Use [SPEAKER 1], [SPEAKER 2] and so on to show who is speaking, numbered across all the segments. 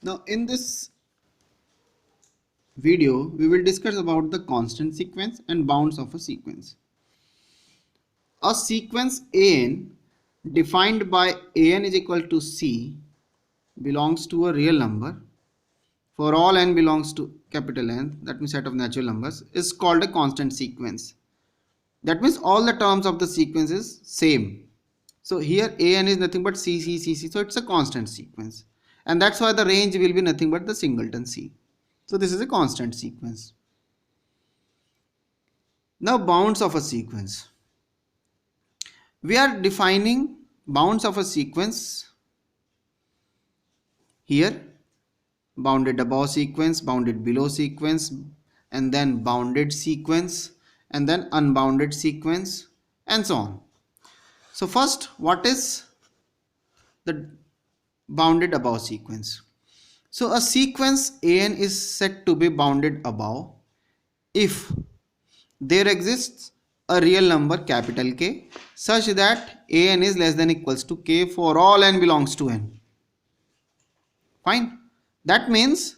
[SPEAKER 1] Now in this video we will discuss about the constant sequence and bounds of a sequence. A sequence an defined by an is equal to c belongs to a real number for all n belongs to capital N, that means set of natural numbers, is called a constant sequence. That means all the terms of the sequence is same. So here an is nothing but c c c c, so it's a constant sequence, and that's why the range will be nothing but the singleton c. So this is a constant sequence. Now bounds of a sequence. We are defining bounds of a sequence here: bounded above sequence, bounded below sequence, and then bounded sequence, and then unbounded sequence, and so on. So first, what is the bounded above sequence? So a sequence an is said to be bounded above if there exists a real number capital K such that an is less than equals to k for all n belongs to n. Fine. That means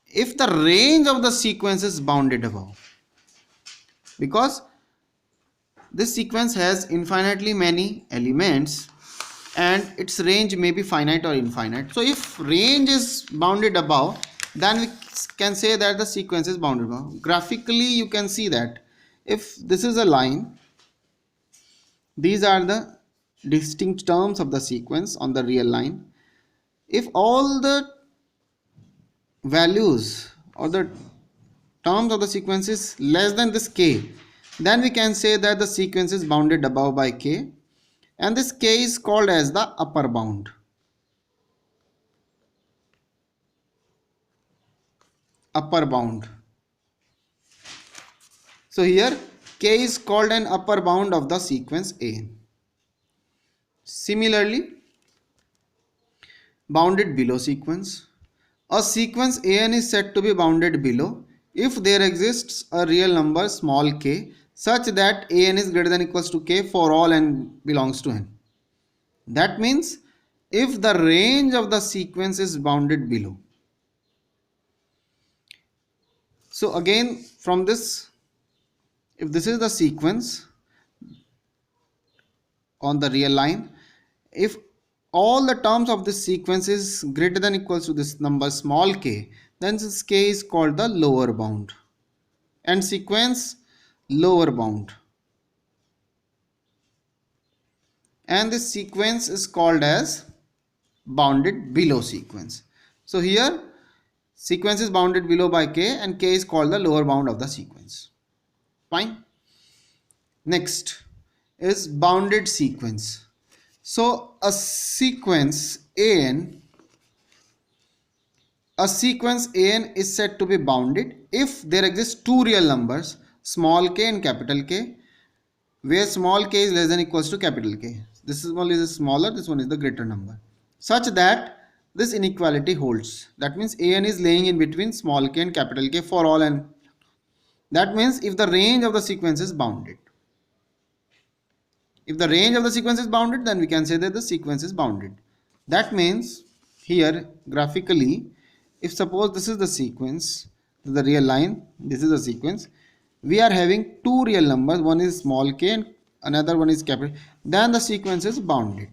[SPEAKER 1] if the range of the sequence is bounded above, because this sequence has infinitely many elements and its range may be finite or infinite. So if range is bounded above, then we can say that the sequence is bounded above. Graphically you can see that if this is a line, these are the distinct terms of the sequence on the real line. If all the values or the terms of the sequence is less than this k, then we can say that the sequence is bounded above by k, and this k is called as the upper bound. Upper bound. So here k is called an upper bound of the sequence an. Similarly, bounded below sequence. A sequence an is said to be bounded below if there exists a real number small k such that an is greater than equals to k for all n belongs to n. That means if the range of the sequence is bounded below. So again, from this, if this is the sequence on the real line, if all the terms of this sequence is greater than equals to this number small k, then this k is called the lower bound, and sequence lower bound, and this sequence is called as bounded below sequence. So here sequence is bounded below by k and k is called the lower bound of the sequence. Fine. Next is bounded sequence. So a sequence an is said to be bounded if there exist two real numbers small k and capital K, where small k is less than equals to capital K. This one is smaller, this one is the greater number, such that this inequality holds. That means an is laying in between small k and capital K for all n. That means if the range of the sequence is bounded. If the range of the sequence is bounded, then we can say that the sequence is bounded. That means here graphically, if suppose this is the sequence, the real line, this is the sequence, we are having two real numbers, one is small k and another one is capital, then the sequence is bounded.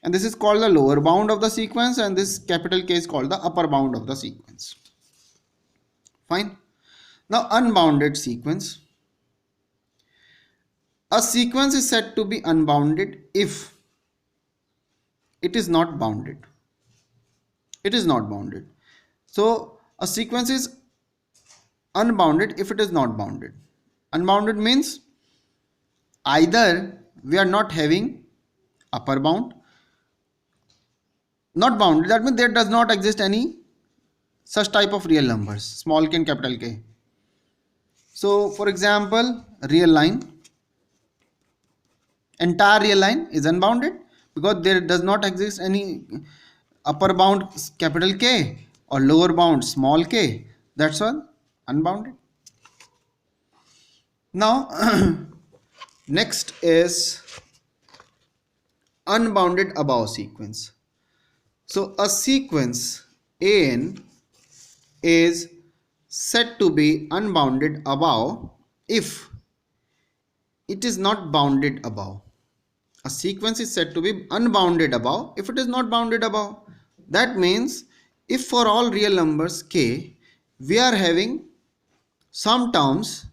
[SPEAKER 1] And this is called the lower bound of the sequence, and this capital K is called the upper bound of the sequence. Fine. Now unbounded sequence. A sequence is said to be unbounded if it is not bounded. It is not bounded. So a sequence is unbounded if it is not bounded. Unbounded means either we are not having upper bound, not bounded, that means there does not exist any such type of real numbers, small k and capital K. So for example, real line, entire real line is unbounded because there does not exist any upper bound capital K or lower bound small k. That's all unbounded. Now next is unbounded above sequence. So a sequence an is said to be unbounded above if it is not bounded above. A sequence is said to be unbounded above if it is not bounded above. That means if for all real numbers k we are having some terms,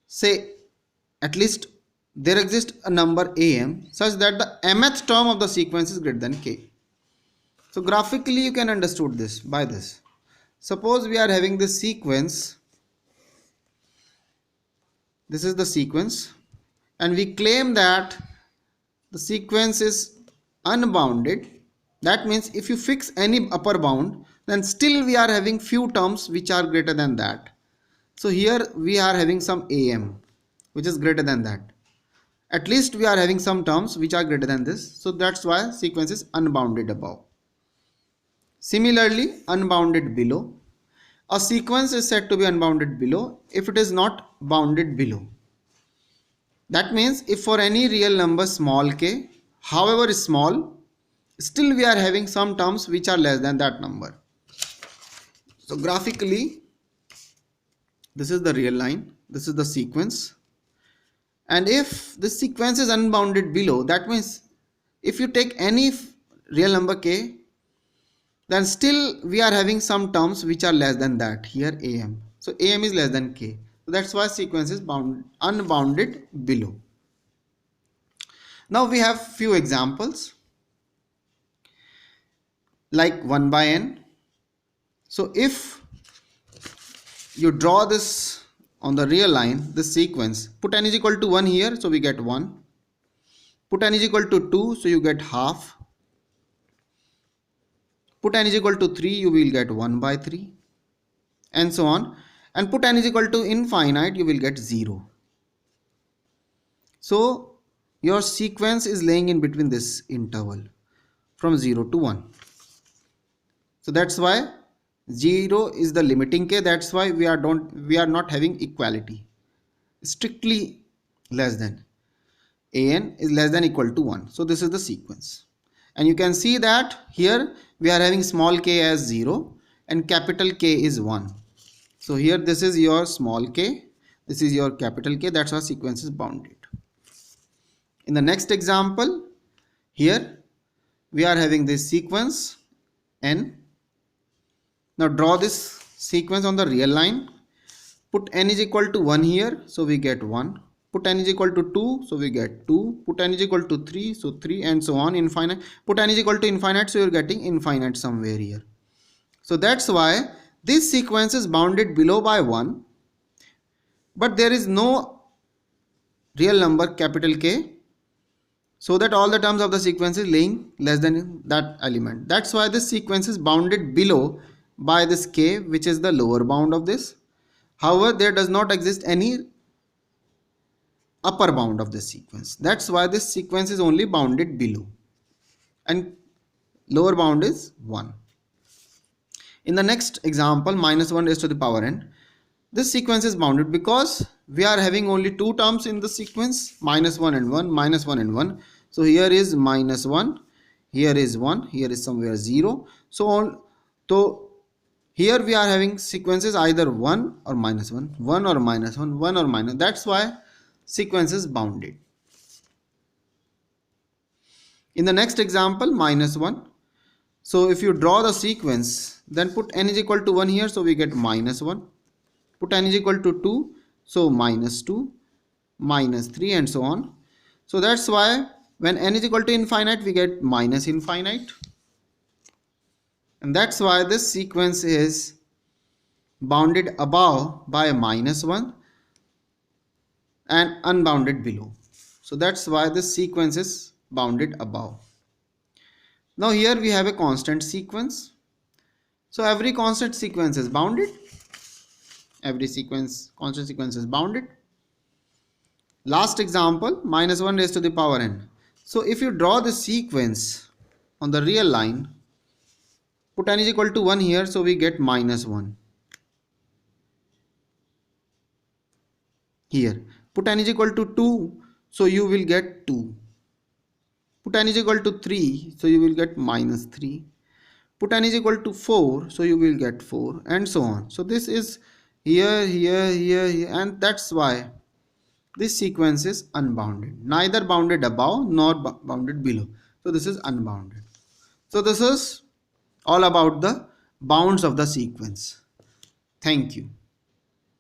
[SPEAKER 1] say at least there exists a number am such that the mth term of the sequence is greater than k. So graphically you can understood this by this. Suppose we are having this sequence, this is the sequence, and we claim that the sequence is unbounded. That means if you fix any upper bound, then still we are having few terms which are greater than that. So here we are having some am which is greater than that. At least we are having some terms which are greater than this. So that's why sequence is unbounded above. Similarly, unbounded below. A sequence is said to be unbounded below if it is not bounded below. That means if for any real number small k, however small, still we are having some terms which are less than that number. So graphically, this is the real line, this is the sequence. And if the sequence is unbounded below, that means if you take any real number k, then still we are having some terms which are less than that. Here am. So am is less than k. So that's why sequence is unbounded below. Now we have few examples like 1 by n. So if you draw this on the real line, this sequence, put n is equal to 1 here, so we get 1. Put n is equal to 2, so you get half. Put n is equal to 3, you will get 1 by 3, and so on. And put n is equal to infinite, you will get 0. So your sequence is laying in between this interval from 0 to 1. So that's why 0 is the limiting k. That's why we are not having equality. Strictly less than. An is less than equal to 1. So this is the sequence. And you can see that here we are having small k as 0 and capital K is 1. So here this is your small k, this is your capital K. That's why sequence is bounded. In the next example, here we are having this sequence n. Now draw this sequence on the real line. Put n is equal to 1 here, so we get 1. Put n is equal to 2, so we get 2. Put n is equal to 3, so 3, and so on, infinite. Put n is equal to infinite, so you're getting infinite somewhere here. So that's why this sequence is bounded below by 1, but there is no real number capital K, so that all the terms of the sequence is laying less than that element. That's why this sequence is bounded below by this k, which is the lower bound of this. However, there does not exist any upper bound of this sequence. That's why this sequence is only bounded below and lower bound is 1. In the next example, minus 1 raised to the power n, this sequence is bounded because we are having only two terms in the sequence, minus 1 and 1, minus 1 and 1. So here is minus 1, here is 1, here is somewhere 0. So here we are having sequences either 1 or minus 1, 1 or minus 1, 1 or minus. That's why sequence is bounded. In the next example, minus 1. So if you draw the sequence, then put n is equal to 1 here, so we get minus 1. Put n is equal to 2, so minus 2, minus 3, and so on. So that's why when n is equal to infinite, we get minus infinite. And that's why this sequence is bounded above by minus 1 and unbounded below. So that's why this sequence is bounded above. Now here we have a constant sequence. So every constant sequence is bounded. Every constant sequence is bounded. Last example, minus 1 raised to the power n. So if you draw the sequence on the real line, put n is equal to 1 here, so we get minus 1. Here, put n is equal to 2, so you will get 2. Put n is equal to 3, so you will get minus 3. put n is equal to 4, so you will get 4, and so on. So this is here, here, here, here, and that's why this sequence is unbounded, neither bounded above nor bounded below. So this is unbounded. So this is all about the bounds of the sequence. Thank you.